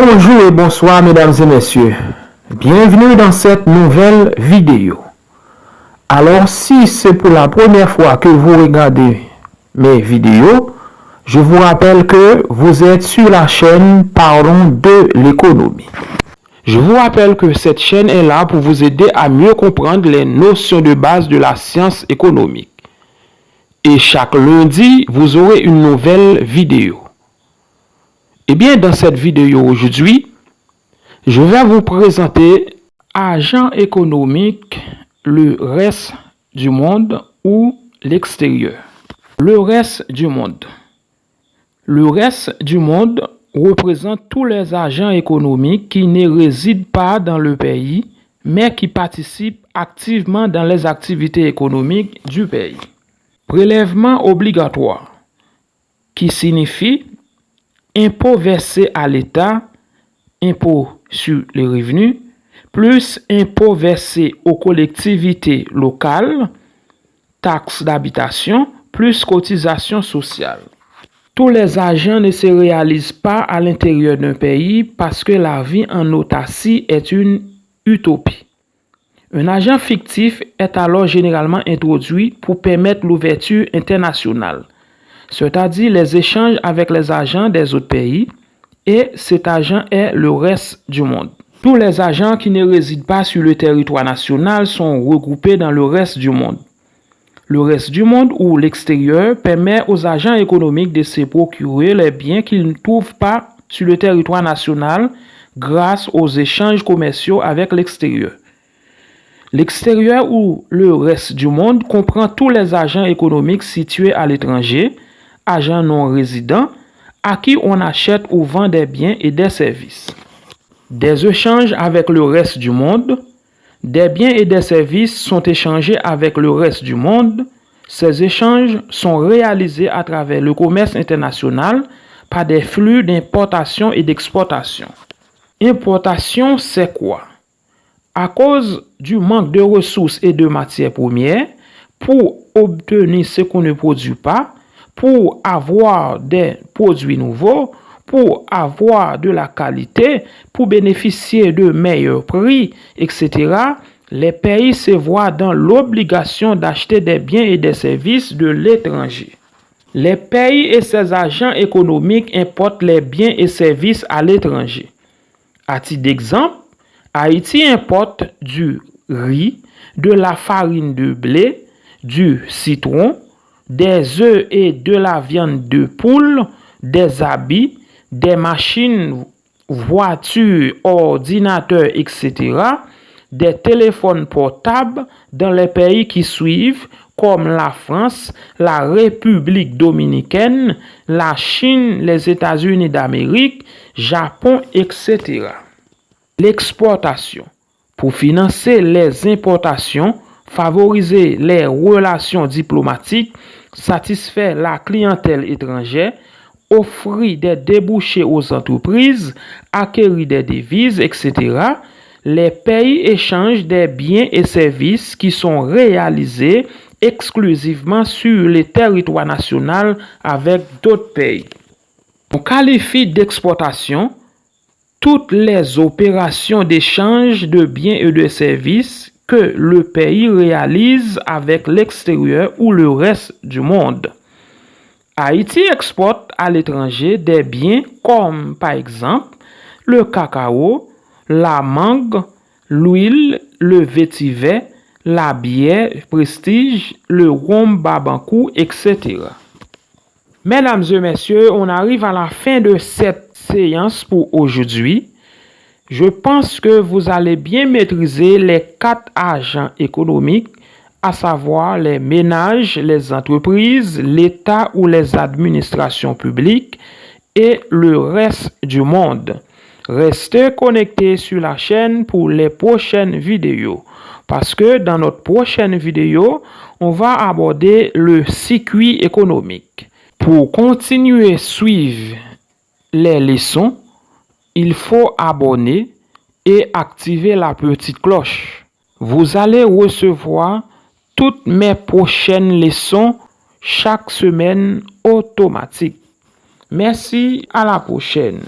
Bonjour et bonsoir mesdames et messieurs. Bienvenue dans cette nouvelle vidéo. Alors si c'est pour la première fois que vous regardez mes vidéos, je vous rappelle que vous êtes sur la chaîne Parlons de l'économie. Je vous rappelle que cette chaîne est là pour vous aider à mieux comprendre les notions de base de la science économique. Et chaque lundi, vous aurez une nouvelle vidéo. Eh bien, dans cette vidéo aujourd'hui, je vais vous présenter agent économique, le reste du monde ou l'extérieur. Le reste du monde. Le reste du monde représente tous les agents économiques qui ne résident pas dans le pays, mais qui participent activement dans les activités économiques du pays. Prélèvement obligatoire, qui signifie impôt versé à l'État, impôt sur les revenus, plus impôt versé aux collectivités locales, taxes d'habitation, plus cotisation sociale. Tous les agents ne se réalisent pas à l'intérieur d'un pays parce que la vie en autarcie est une utopie. Un agent fictif est alors généralement introduit pour permettre l'ouverture internationale, c'est-à-dire les échanges avec les agents des autres pays, et cet agent est le reste du monde. Tous les agents qui ne résident pas sur le territoire national sont regroupés dans le reste du monde. Le reste du monde ou l'extérieur permet aux agents économiques de se procurer les biens qu'ils ne trouvent pas sur le territoire national grâce aux échanges commerciaux avec l'extérieur. L'extérieur ou le reste du monde comprend tous les agents économiques situés à l'étranger, agents non résidents, à qui on achète ou vend des biens et des services. Des échanges avec le reste du monde. Des biens et des services sont échangés avec le reste du monde. Ces échanges sont réalisés à travers le commerce international par des flux d'importation et d'exportation. Importation, c'est quoi? À cause du manque de ressources et de matières premières, pour obtenir ce qu'on ne produit pas, pour avoir des produits nouveaux, pour avoir de la qualité, pour bénéficier de meilleurs prix, etc., les pays se voient dans l'obligation d'acheter des biens et des services de l'étranger. Les pays et ses agents économiques importent les biens et services à l'étranger. À titre d'exemple, Haïti importe du riz, de la farine de blé, du citron, des œufs et de la viande de poule, des habits, des machines, voitures, ordinateurs, etc., des téléphones portables dans les pays qui suivent, comme la France, la République dominicaine, la Chine, les États-Unis d'Amérique, Japon, etc. L'exportation. Pour financer les importations, favoriser les relations diplomatiques, satisfaire la clientèle étrangère, offrir des débouchés aux entreprises, acquérir des devises, etc., les pays échangent des biens et services qui sont réalisés exclusivement sur le territoire national avec d'autres pays. On qualifie d'exportation toutes les opérations d'échange de biens et de services que le pays réalise avec l'extérieur ou le reste du monde. Haïti exporte à l'étranger des biens comme par exemple le cacao, la mangue, l'huile, le vétiver, la bière prestige, le rhum babankou, etc. Mesdames et messieurs, on arrive à la fin de cette séance pour aujourd'hui. Je pense que vous allez bien maîtriser les 4 agents économiques, à savoir les ménages, les entreprises, l'État ou les administrations publiques et le reste du monde. Restez connectés sur la chaîne pour les prochaines vidéos, parce que dans notre prochaine vidéo, on va aborder le circuit économique. Pour continuer à suivre les leçons, il faut abonner et activer la petite cloche. Vous allez recevoir toutes mes prochaines leçons chaque semaine automatique. Merci, à la prochaine.